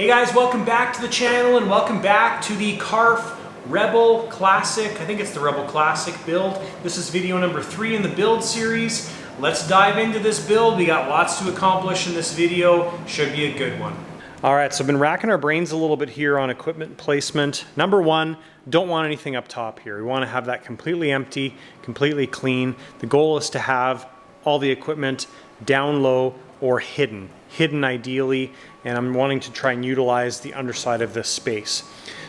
Hey guys, welcome back to the channel and welcome back to the CARF Rebel Classic. I think it's the Rebel Classic build. This is video number 3 in the build series. Let's dive into this build. We got lots to accomplish in this video. Should be a good one. All right, so I've been racking our brains a little bit here on equipment placement. Number one, don't want anything up top here. We want to have that completely empty, completely clean. The goal is to have all the equipment down low or hidden ideally, and I'm wanting to try and utilize the underside of this space.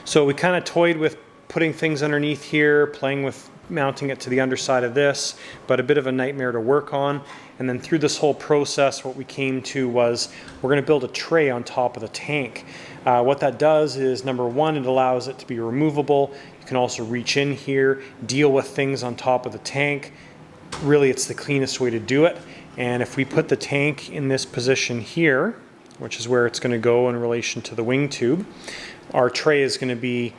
So we kind of toyed with putting things underneath here, playing with mounting it to the underside of this, but a bit of a nightmare to work on. And then through this whole process, what we came to was we're going to build a tray on top of the tank. What that does is, number one, it allows it to be removable. You can also reach in here, deal with things on top of the tank. Really, it's the cleanest way to do it. And if we put the tank in this position here, which is where it's going to go in relation to the wing tube, our tray is going to be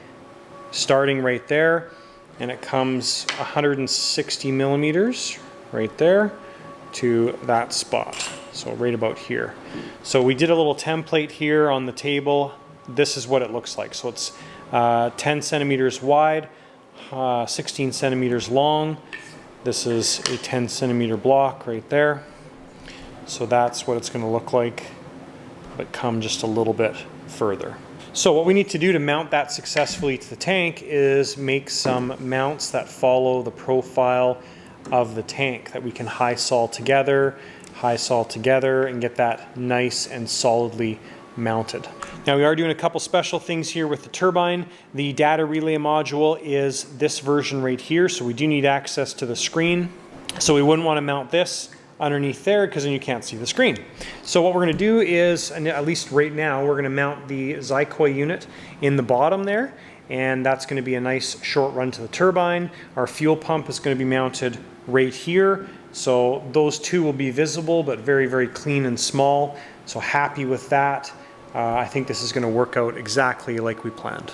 starting right there, and it comes 160 millimeters right there to that spot. So right about here. So we did a little template here on the table. This is what it looks like. So it's 10 centimeters wide, 16 centimeters long. This is a 10 centimeter block right there. So that's what it's going to look like, but come just a little bit further. So what we need to do to mount that successfully to the tank is make some mounts that follow the profile of the tank that we can high sol together, and get that nice and solidly mounted. Now we are doing a couple special things here with the turbine. The data relay module is this version right here, so we do need access to the screen. So we wouldn't want to mount this underneath there because then you can't see the screen. So what we're going to do is, and at least right now, we're going to mount the Zycoi unit in the bottom there, and that's going to be a nice short run to the turbine. Our fuel pump is going to be mounted right here. So those two will be visible, but very, very clean and small. So happy with that. I think this is going to work out exactly like we planned.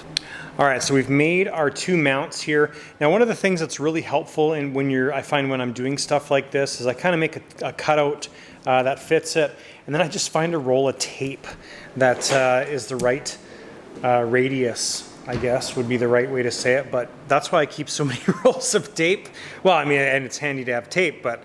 All right, so we've made our two mounts here. Now, one of the things that's really helpful in I find when I'm doing stuff like this is I kind of make a cutout that fits it, and then I just find a roll of tape that is the right radius, I guess would be the right way to say it, but that's why I keep so many rolls of tape. Well, I mean, and it's handy to have tape, but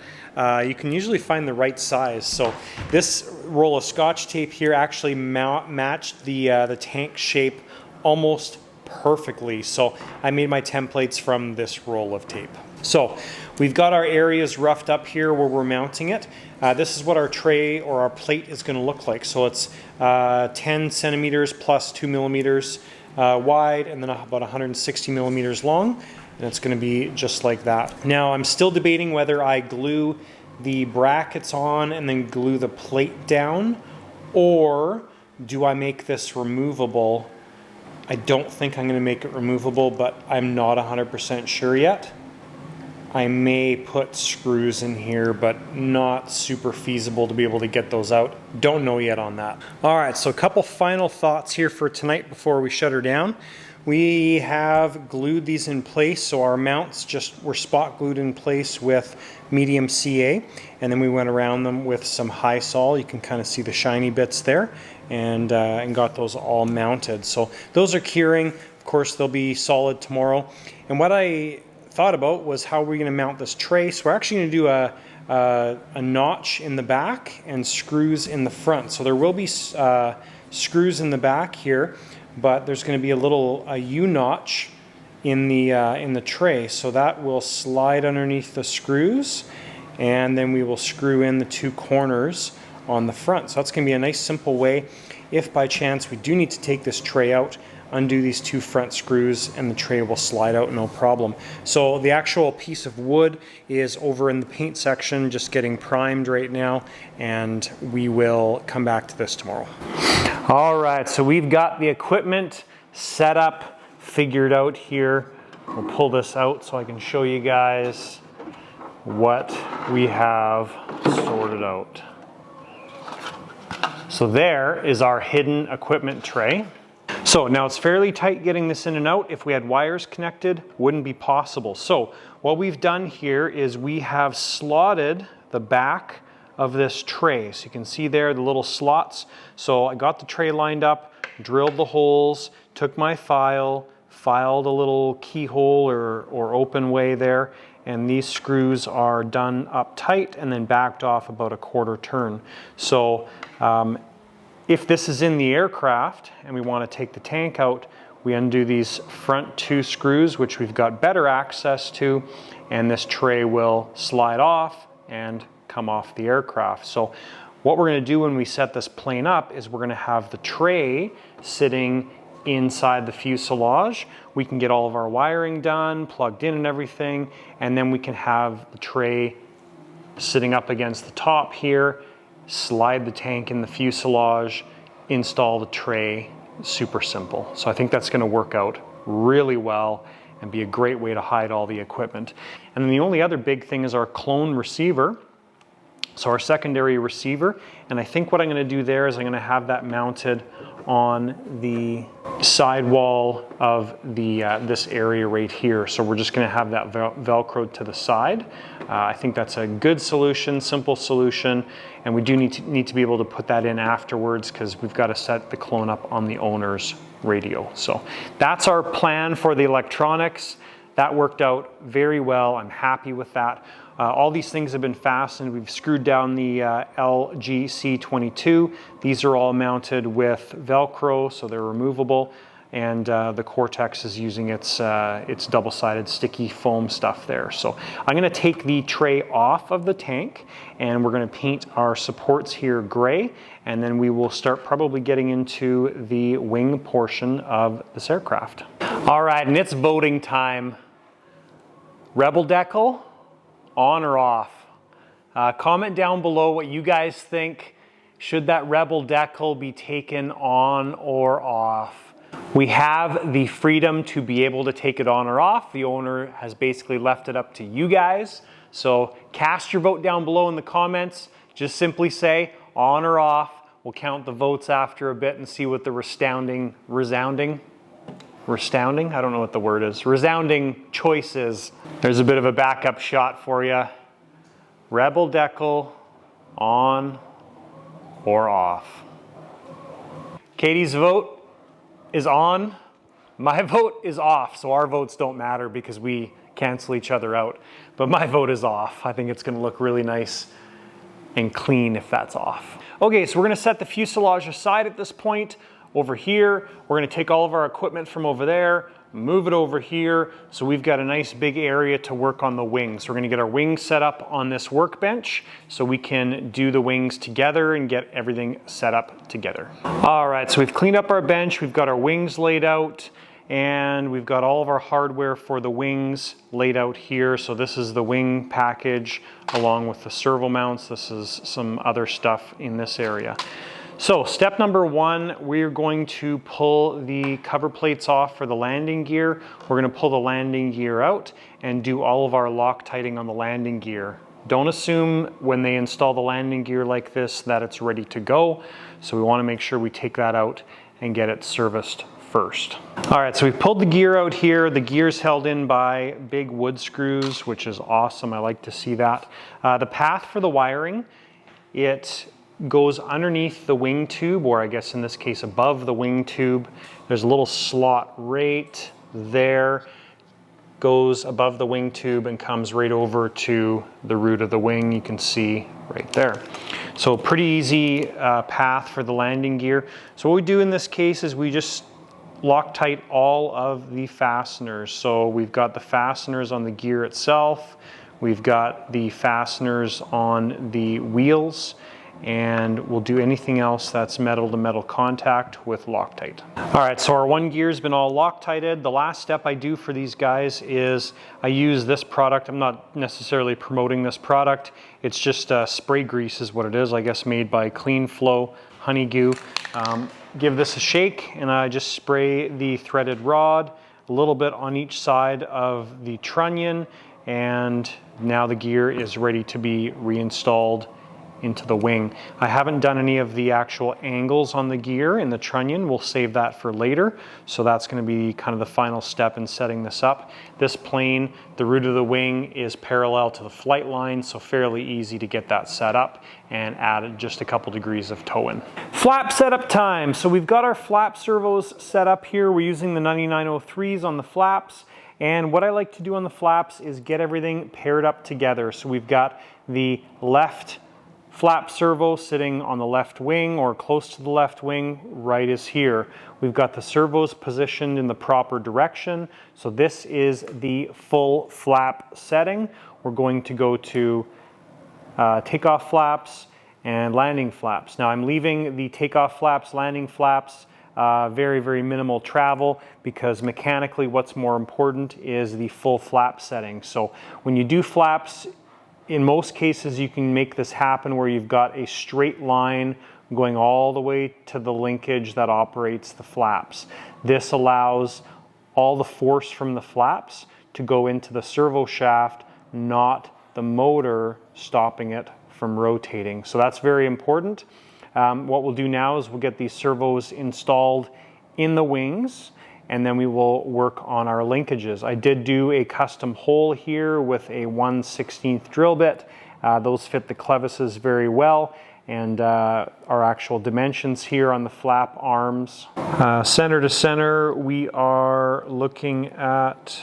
you can usually find the right size. So this roll of Scotch tape here actually matched the tank shape almost perfectly. So I made my templates from this roll of tape. So we've got our areas roughed up here where we're mounting it. This is what our tray or our plate is going to look like. So it's 10 centimeters plus 2 millimeters wide, and then about 160 millimeters long, and it's going to be just like that. Now I'm still debating whether I glue the brackets on and then glue the plate down, or do I make this removable. I don't think I'm going to make it removable, but I'm not 100% sure yet. I may put screws in here, but not super feasible to be able to get those out. Don't know yet on that. All right, so a couple final thoughts here for tonight before we shut her down. We have glued these in place, so our mounts were spot glued in place with medium CA, and then we went around them with some high sol. You can kind of see the shiny bits there, and got those all mounted. So those are curing. Of course, they'll be solid tomorrow. And what I thought about was how we're going to mount this tray. So we're actually going to do a notch in the back and screws in the front. So there will be screws in the back here, but there's going to be a U-notch in the tray. So that will slide underneath the screws, and then we will screw in the two corners on the front. So that's going to be a nice simple way. If by chance we do need to take this tray out, undo these two front screws and the tray will slide out no problem. So the actual piece of wood is over in the paint section, just getting primed right now, and we will come back to this tomorrow. All right, so we've got the equipment set up, figured out here. We'll pull this out so I can show you guys what we have sorted out. So there is our hidden equipment tray. So now it's fairly tight getting this in and out. If we had wires connected, wouldn't be possible. So what we've done here is we have slotted the back of this tray. So you can see there the little slots. So I got the tray lined up, drilled the holes, took my file, filed a little keyhole or open way there, and these screws are done up tight and then backed off about a quarter turn. So if this is in the aircraft and we want to take the tank out, we undo these front 2 screws, which we've got better access to, and this tray will slide off and come off the aircraft. So what we're going to do when we set this plane up is we're going to have the tray sitting inside the fuselage. We can get all of our wiring done, plugged in and everything, and then we can have the tray sitting up against the top here, slide the tank in the fuselage, install the tray. Super simple. So I think that's going to work out really well and be a great way to hide all the equipment. And then the only other big thing is our clone receiver. So our secondary receiver, and I think what I'm going to do there is I'm going to have that mounted on the sidewall of the this area right here. So we're just going to have that velcroed to the side. I think that's a good solution, simple solution, and we do need to be able to put that in afterwards because we've got to set the clone up on the owner's radio. So that's our plan for the electronics. That worked out very well. I'm happy with that. All these things have been fastened. We've screwed down the LGC22. These are all mounted with Velcro, so they're removable. And the Cortex is using its double-sided sticky foam stuff there. So I'm going to take the tray off of the tank, and we're going to paint our supports here gray, and then we will start probably getting into the wing portion of this aircraft. All right, and it's voting time. Rebel Decal, on or off? Comment down below what you guys think. Should that Rebel Decal be taken on or off? We have the freedom to be able to take it on or off. The owner has basically left it up to you guys. So cast your vote down below in the comments. Just simply say on or off. We'll count the votes after a bit and see what the resounding, I don't know what the word is, resounding choice is. There's a bit of a backup shot for you. Rebel Decal, on or off? Katie's vote is on. My vote is off, so our votes don't matter because we cancel each other out. But my vote is off. I think it's going to look really nice and clean if that's off. Okay, so we're going to set the fuselage aside at this point. Over here, we're going to take all of our equipment from over there, move it over here, so we've got a nice big area to work on the wings. We're going to get our wings set up on this workbench so we can do the wings together and get everything set up together. All right, so we've cleaned up our bench, we've got our wings laid out, and we've got all of our hardware for the wings laid out here. So this is the wing package along with the servo mounts. This is some other stuff in this area. So step number 1, we're going to pull the cover plates off for the landing gear. We're going to pull the landing gear out and do all of our Loctiting on the landing gear. Don't assume when they install the landing gear like this that it's ready to go. So we want to make sure we take that out and get it serviced first. All right, so we've pulled the gear out here. The gear's held in by big wood screws, which is awesome. I like to see that. The path for the wiring, it goes underneath the wing tube, or I guess in this case above the wing tube. There's a little slot right there, goes above the wing tube and comes right over to the root of the wing. You can see right there. So pretty easy path for the landing gear. So what we do in this case is we just Loctite all of the fasteners. So we've got the fasteners on the gear itself, we've got the fasteners on the wheels, and we'll do anything else that's metal to metal contact with Loctite. All right, so our one gear's been all Loctited. The last step I do for these guys is I use this product. I'm not necessarily promoting this product. It's just spray grease is what it is, I guess made by Clean Flow Honey Goo. Give this a shake and I just spray the threaded rod a little bit on each side of the trunnion, and now the gear is ready to be reinstalled into the wing. I haven't done any of the actual angles on the gear in the trunnion. We'll save that for later. So that's going to be kind of the final step in setting this up. This plane, the root of the wing is parallel to the flight line, so fairly easy to get that set up and add just a couple degrees of toe in. Flap setup time. So we've got our flap servos set up here. We're using the 9903s on the flaps. And what I like to do on the flaps is get everything paired up together. So we've got the left flap servo sitting on the left wing or close to the left wing, right is here. We've got the servos positioned in the proper direction. So this is the full flap setting. We're going to go to takeoff flaps and landing flaps. Now I'm leaving the takeoff flaps, landing flaps, very, very minimal travel, because mechanically what's more important is the full flap setting. So when you do flaps, in most cases you can make this happen where you've got a straight line going all the way to the linkage that operates the flaps. This allows all the force from the flaps to go into the servo shaft, not the motor stopping it from rotating. So that's very important. What we'll do now is we'll get these servos installed in the wings, and then we will work on our linkages. I did do a custom hole here with a 1/16 drill bit. Those fit the clevises very well, and our actual dimensions here on the flap arms. Center to center, we are looking at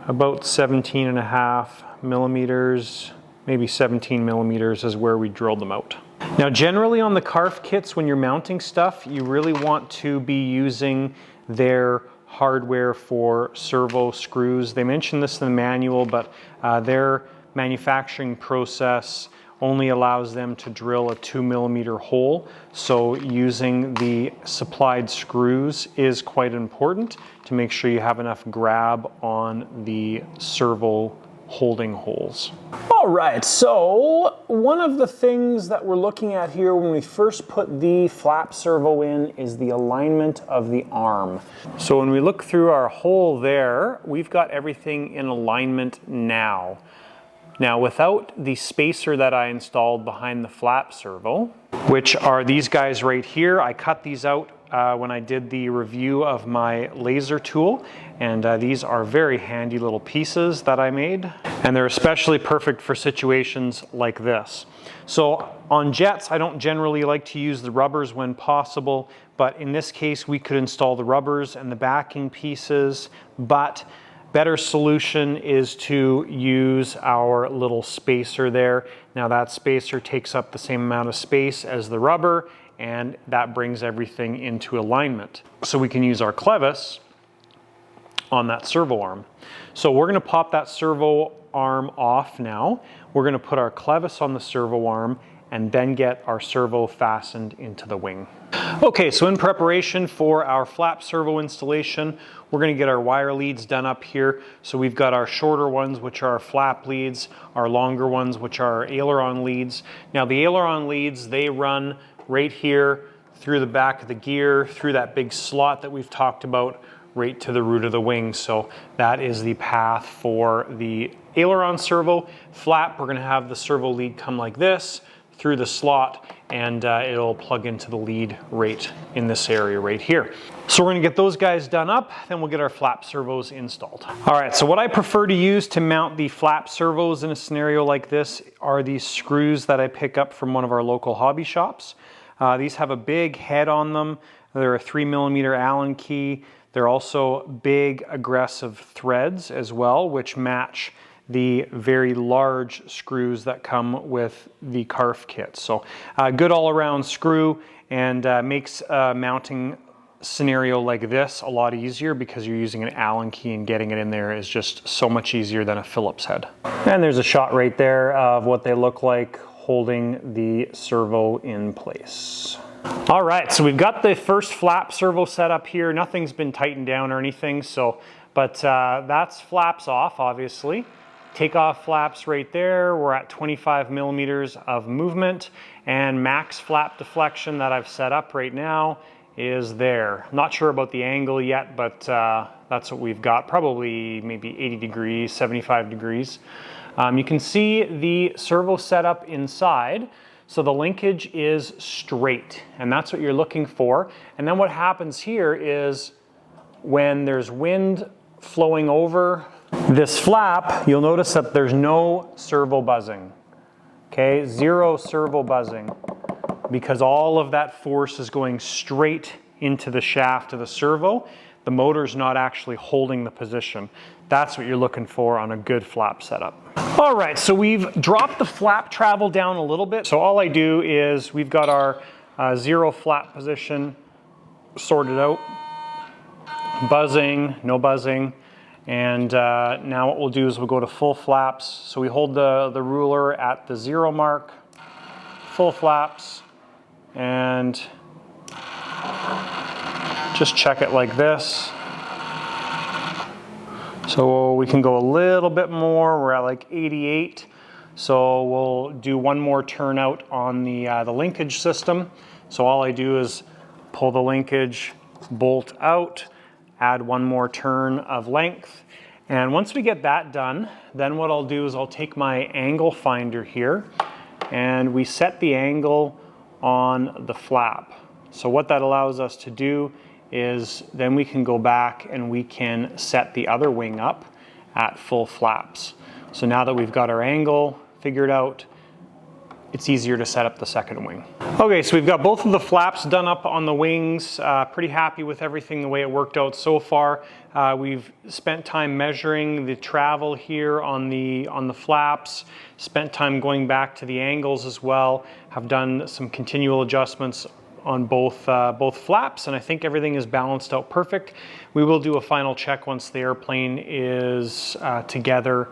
about 17.5 millimeters, maybe 17 millimeters is where we drilled them out. Now generally on the CARF kits, when you're mounting stuff, you really want to be using their hardware for servo screws. They mention this in the manual, but their manufacturing process only allows them to drill a 2 millimeter hole. So using the supplied screws is quite important to make sure you have enough grab on the servo holding holes. All right, so one of the things that we're looking at here when we first put the flap servo in is the alignment of the arm. So when we look through our hole there, we've got everything in alignment now. Now without the spacer that I installed behind the flap servo, which are these guys right here, I cut these out when I did the review of my laser tool, and these are very handy little pieces that I made, and they're especially perfect for situations like this. So on jets, I don't generally like to use the rubbers when possible, but in this case we could install the rubbers and the backing pieces, but better solution is to use our little spacer there. Now that spacer takes up the same amount of space as the rubber, and that brings everything into alignment. So we can use our clevis on that servo arm. So we're going to pop that servo arm off now. We're going to put our clevis on the servo arm and then get our servo fastened into the wing. Okay, so in preparation for our flap servo installation, we're going to get our wire leads done up here. So we've got our shorter ones, which are our flap leads, our longer ones, which are our aileron leads. Now the aileron leads, they run right here through the back of the gear, through that big slot that we've talked about, right to the root of the wing. So that is the path for the aileron servo. Flap, we're going to have the servo lead come like this through the slot, and it'll plug into the lead right in this area right here. So we're going to get those guys done up, then we'll get our flap servos installed. All right, so what I prefer to use to mount the flap servos in a scenario like this are these screws that I pick up from one of our local hobby shops. These have a big head on them. They're a 3 millimeter Allen key. They're also big aggressive threads as well, which match the very large screws that come with the CARF kit. So good all-around screw, and makes a mounting scenario like this a lot easier because you're using an Allen key, and getting it in there is just so much easier than a Phillips head. And there's a shot right there of what they look like holding the servo in place. All right, so we've got the first flap servo set up here. Nothing's been tightened down or anything, but that's flaps off, obviously. Takeoff flaps right there. We're at 25 millimeters of movement, and max flap deflection that I've set up right now is there. Not sure about the angle yet, but that's what we've got. Probably maybe 80 degrees, 75 degrees. You can see the servo setup inside. So the linkage is straight, and that's what you're looking for. And then what happens here is when there's wind flowing over this flap, you'll notice that there's no servo buzzing. Okay, zero servo buzzing, because all of that force is going straight into the shaft of the servo. The motor's not actually holding the position. That's what you're looking for on a good flap setup. All right, so we've dropped the flap travel down a little bit. So all I do is we've got our zero flap position sorted out. Buzzing, no buzzing. And now what we'll do is we'll go to full flaps. So we hold the ruler at the 0 mark, full flaps, and just check it like this. So we can go a little bit more. We're at like 88. So we'll do one more turn out on the linkage system. So all I do is pull the linkage bolt out, add one more turn of length. And once we get that done, then what I'll do is I'll take my angle finder here and we set the angle on the flap. So what that allows us to do is then we can go back and we can set the other wing up at full flaps. So now that we've got our angle figured out, it's easier to set up the second wing. Okay, so we've got both of the flaps done up on the wings. Pretty happy with everything, the way it worked out so far. We've spent time measuring the travel here on the flaps, spent time going back to the angles as well, have done some continual adjustments on both flaps, and I think everything is balanced out perfect. We will do a final check once the airplane is together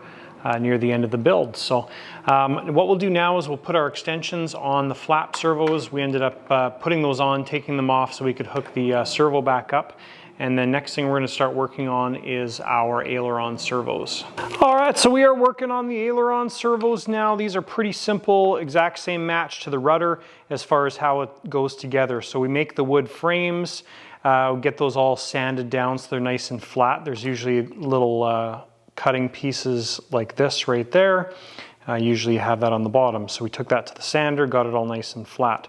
near the end of the build. So what we'll do now is we'll put our extensions on the flap servos. We ended up putting those on, taking them off so we could hook the servo back up. And then next thing we're going to start working on is our aileron servos. All right, so we are working on the aileron servos now. These are pretty simple, exact same match to the rudder as far as how it goes together. So we make the wood frames, get those all sanded down so they're nice and flat. There's usually little cutting pieces like this right there. Usually you have that on the bottom. So we took that to the sander, got it all nice and flat.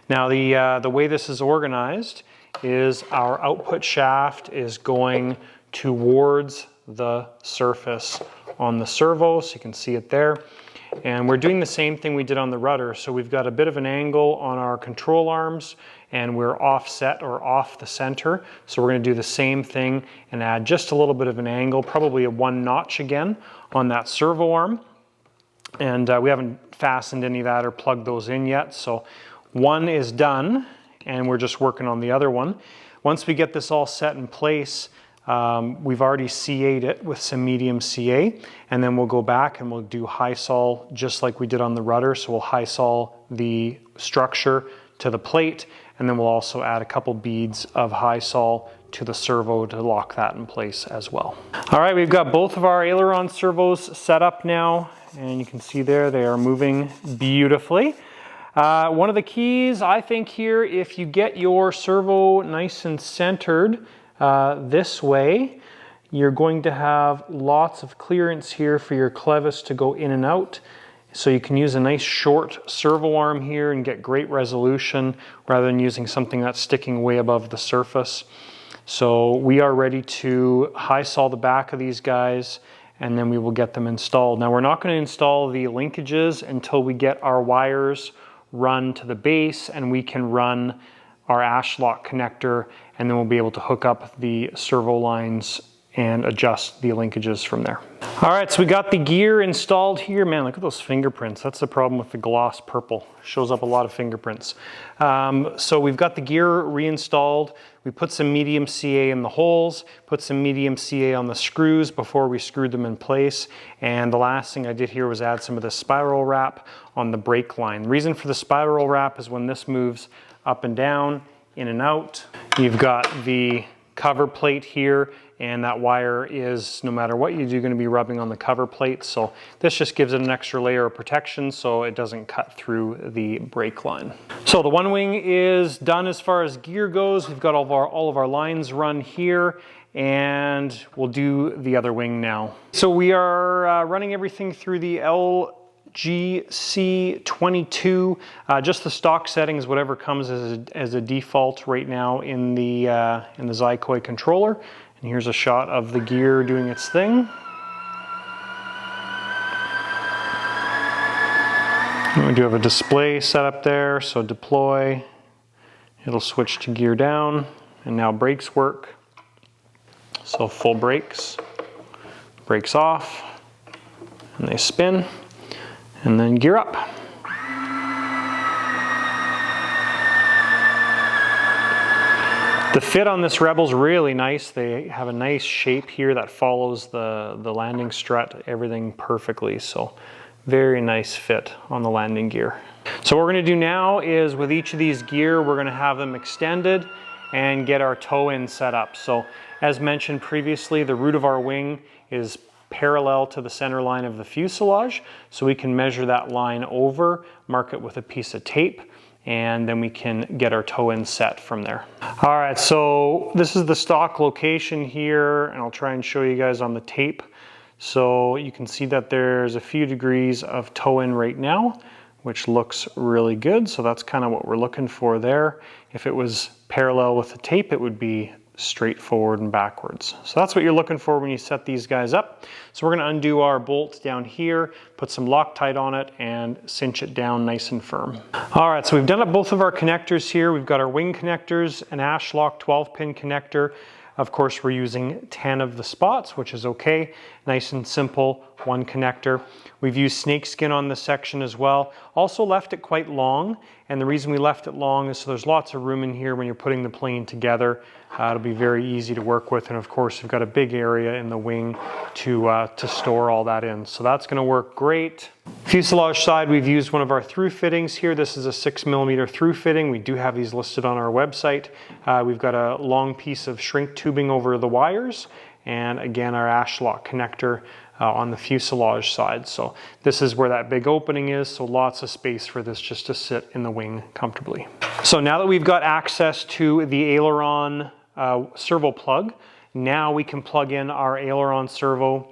Now the way this is organized is our output shaft is going towards the surface on the servo, so you can see it there. And we're doing the same thing we did on the rudder. So we've got a bit of an angle on our control arms and we're offset or off the center. So we're going to do the same thing and add just a little bit of an angle, probably a 1 notch again on that servo arm. And we haven't fastened any of that or plugged those in yet. So one is done and we're just working on the other one. Once we get this all set in place, we've already CA'd it with some medium CA, and then we'll go back and we'll do high sol just like we did on the rudder. So we'll high sol the structure to the plate, and then we'll also add a couple beads of high sol to the servo to lock that in place as well. All right, we've got both of our aileron servos set up now, and you can see there they are moving beautifully. One of the keys, I think here, if you get your servo nice and centered this way, you're going to have lots of clearance here for your clevis to go in and out. So you can use a nice short servo arm here and get great resolution rather than using something that's sticking way above the surface. So we are ready to high sol the back of these guys, and then we will get them installed. Now we're not going to install the linkages until we get our wires run to the base and we can run our ash lock connector, and then we'll be able to hook up the servo lines and adjust the linkages from there. All right, so we got the gear installed here. Man, look at those fingerprints. That's the problem with the gloss purple. Shows up a lot of fingerprints. So we've got the gear reinstalled. We put some medium CA in the holes, put some medium CA on the screws before we screwed them in place. And the last thing I did here was add some of the spiral wrap on the brake line. The reason for the spiral wrap is when this moves up and down, in and out, you've got the cover plate here, and that wire is, no matter what you do, going to be rubbing on the cover plate. So this just gives it an extra layer of protection so it doesn't cut through the brake line. So the one wing is done as far as gear goes. We've got all of our lines run here, and we'll do the other wing now. So we are running everything through the GC22, just the stock settings, whatever comes as a default right now in the Zycoy controller. And here's a shot of the gear doing its thing. And we do have a display set up there, so deploy, it'll switch to gear down, and now brakes work. So full brakes, brakes off, and they spin, and then gear up. The fit on this Rebel's really nice. They have a nice shape here that follows the landing strut, everything perfectly. So very nice fit on the landing gear. So what we're gonna do now is with each of these gear, we're gonna have them extended and get our toe in set up. So as mentioned previously, the root of our wing is parallel to the center line of the fuselage. So we can measure that line over, mark it with a piece of tape, and then we can get our toe in set from there. All right, so this is the stock location here, and I'll try and show you guys on the tape. So you can see that there's a few degrees of toe in right now, which looks really good. So that's kind of what we're looking for there. If it was parallel with the tape, it would be straight forward and backwards. So that's what you're looking for when you set these guys up. So we're going to undo our bolt down here, put some Loctite on it, and cinch it down nice and firm. All right, so we've done up both of our connectors here. We've got our wing connectors, an Ashlock 12-pin connector. Of course, we're using 10 of the spots, which is okay. Nice and simple, one connector. We've used snakeskin on this section as well. Also left it quite long, and the reason we left it long is so there's lots of room in here when you're putting the plane together. It'll be very easy to work with, and of course, you've got a big area in the wing to store all that in. So that's gonna work great. Fuselage side, we've used one of our through fittings here. This is a 6mm through fitting. We do have these listed on our website. We've got a long piece of shrink tubing over the wires, and again, our Ashlock connector on the fuselage side. So this is where that big opening is, so lots of space for this just to sit in the wing comfortably. So now that we've got access to the Aileron servo plug, now we can plug in our Aileron servo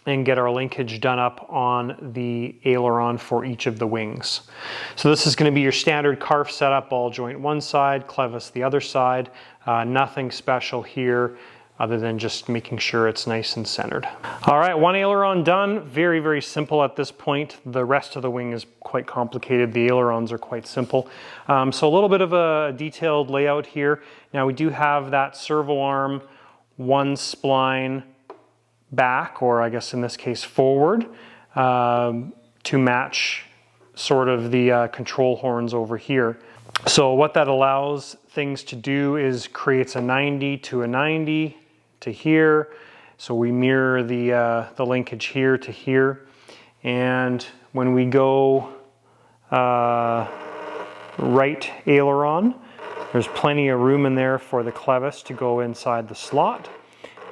and get our linkage done up on the aileron for each of the wings. So this is going to be your standard CARF setup, ball joint one side, clevis the other side. Nothing special here other than just making sure it's nice and centered. All right, one aileron done. Very, very simple at this point. The rest of the wing is quite complicated. The ailerons are quite simple. So a little bit of a detailed layout here. Now we do have that servo arm, one spline back, or I guess in this case forward, to match sort of the control horns over here. So what that allows things to do is creates a 90 to a 90 to here. So we mirror the linkage here to here. And when we go right aileron, there's plenty of room in there for the clevis to go inside the slot.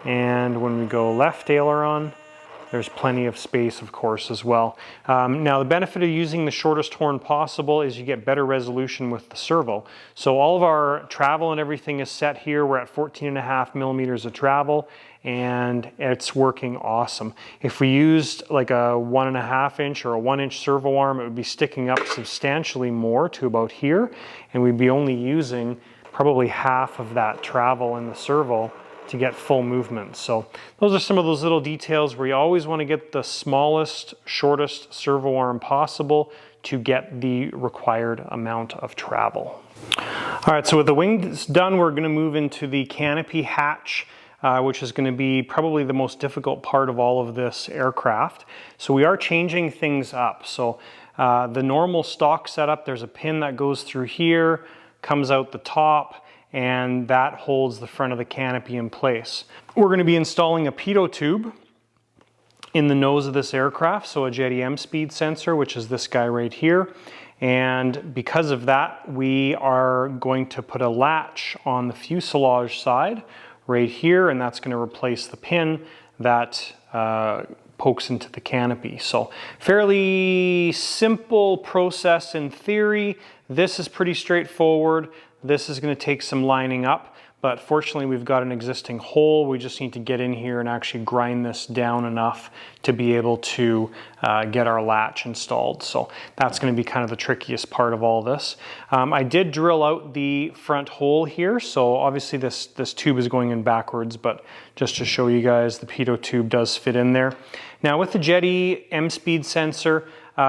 And when we go left aileron, there's plenty of space, of course, as well. Now, the benefit of using the shortest horn possible is you get better resolution with the servo. So all of our travel and everything is set here. We're at 14.5mm of travel, and it's working awesome. If we used like a 1.5 inch or a 1 inch servo arm, it would be sticking up substantially more to about here, and we'd be only using probably half of that travel in the servo to get full movement. So those are some of those little details where you always want to get the smallest, shortest servo arm possible to get the required amount of travel. All right, so with the wings done, we're going to move into the canopy hatch, which is going to be probably the most difficult part of all of this aircraft. So we are changing things up. So the normal stock setup, there's a pin that goes through here, comes out the top, and that holds the front of the canopy in place. We're going to be installing a pitot tube in the nose of this aircraft, so a Jetty M speed sensor, which is this guy right here. And because of that, we are going to put a latch on the fuselage side right here, and that's going to replace the pin that pokes into the canopy. So fairly simple process in theory. This is pretty straightforward. This is going to take some lining up, but fortunately we've got an existing hole. We just need to get in here and actually grind this down enough to be able to get our latch installed. So that's going to be kind of the trickiest part of all this. I did drill out the front hole here, so obviously this tube is going in backwards, but just to show you guys, the pitot tube does fit in there. Now with the Jetty M-speed sensor,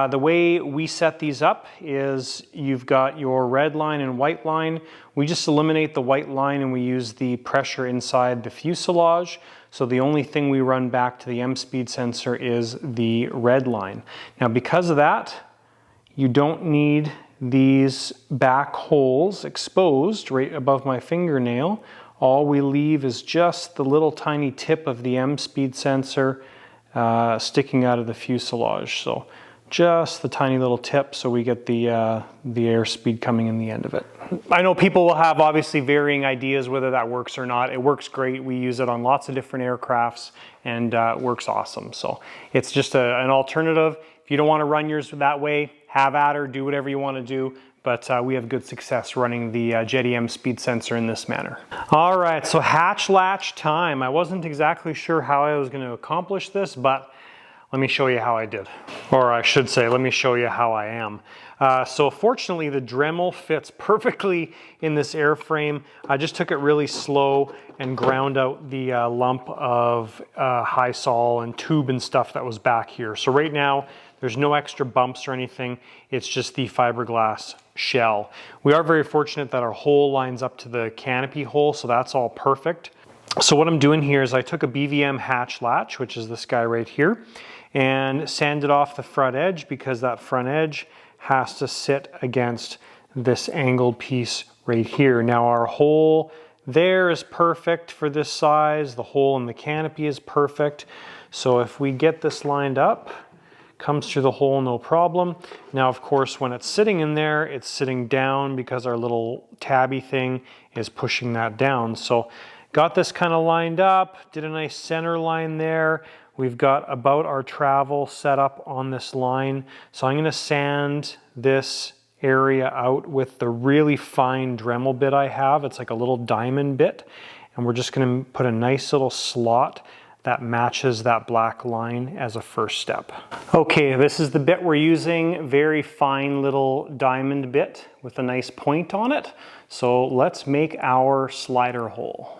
the way we set these up is you've got your red line and white line. We just eliminate the white line and we use the pressure inside the fuselage. So the only thing we run back to the M-speed sensor is the red line. Now because of that, you don't need these back holes exposed right above my fingernail. All we leave is just the little tiny tip of the M-speed sensor sticking out of the fuselage. So just the tiny little tip, so we get the airspeed coming in the end of it. I know people will have obviously varying ideas whether that works or not. It works great. We use it on lots of different aircrafts, and it works awesome. So it's just an alternative. If you don't want to run yours that way, have at her, do whatever you want to do. But we have good success running the Jetty M-speed sensor in this manner. All right, so hatch latch time. I wasn't exactly sure how I was going to accomplish this, but let me show you how I did. Or I should say, let me show you how I am. So fortunately, the Dremel fits perfectly in this airframe. I just took it really slow and ground out the lump of high sol and tube and stuff that was back here. So right now, there's no extra bumps or anything. It's just the fiberglass shell. We are very fortunate that our hole lines up to the canopy hole, so that's all perfect. So what I'm doing here is I took a BVM hatch latch, which is this guy right here, and sanded off the front edge because that front edge has to sit against this angled piece right here. Now our hole there is perfect for this size. The hole in the canopy is perfect. So if we get this lined up, comes through the hole no problem. Now of course when it's sitting in there, it's sitting down because our little tabby thing is pushing that down. So got this kind of lined up, did a nice center line there. We've got about our travel set up on this line. So I'm gonna sand this area out with the really fine Dremel bit I have. It's like a little diamond bit. And we're just gonna put a nice little slot that matches that black line as a first step. Okay, this is the bit we're using. Very fine little diamond bit with a nice point on it. So let's make our slider hole.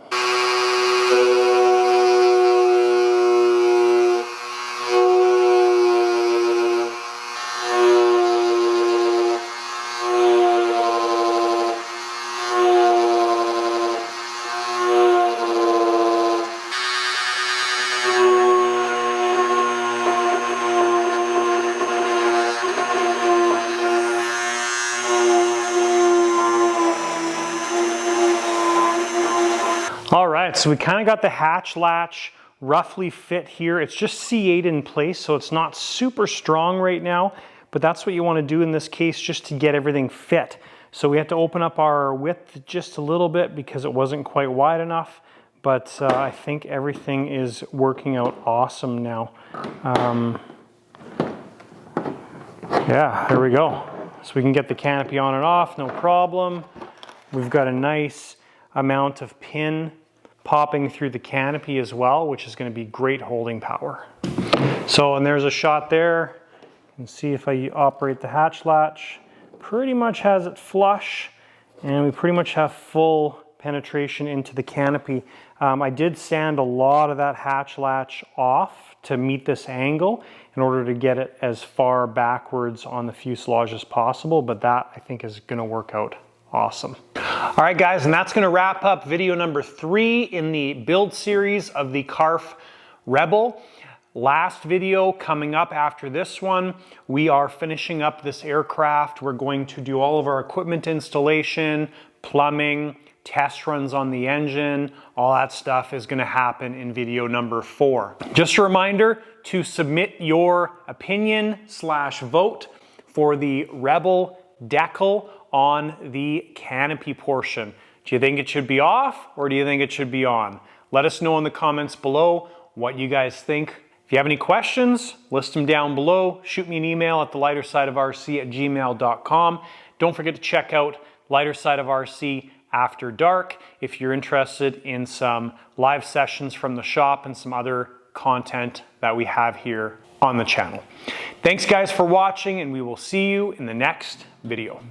All right, so we kind of got the hatch latch roughly fit here. It's just C8 in place, so it's not super strong right now, but that's what you want to do in this case just to get everything fit. So we have to open up our width just a little bit because it wasn't quite wide enough, but I think everything is working out awesome now. Yeah, there we go. So we can get the canopy on and off, no problem. We've got a nice amount of pin popping through the canopy as well, which is going to be great holding power. So, and there's a shot there. You can see if I operate the hatch latch, pretty much has it flush, and we pretty much have full penetration into the canopy. I did sand a lot of that hatch latch off to meet this angle in order to get it as far backwards on the fuselage as possible, but that I think is going to work out awesome. All right, guys, and that's going to wrap up video number 3 in the build series of the CARF Rebel. Last video coming up after this one, we are finishing up this aircraft. We're going to do all of our equipment installation, plumbing, test runs on the engine. All that stuff is going to happen in video number 4. Just a reminder to submit your opinion/vote for the Rebel Decal on the canopy portion. Do you think it should be off or do you think it should be on? Let us know in the comments below what you guys think. If you have any questions, list them down below. Shoot me an email at thelightersideofrc@gmail.com. Don't forget to check out Lighter Side of RC after dark if you're interested in some live sessions from the shop and some other content that we have here on the channel. Thanks guys for watching, and we will see you in the next video.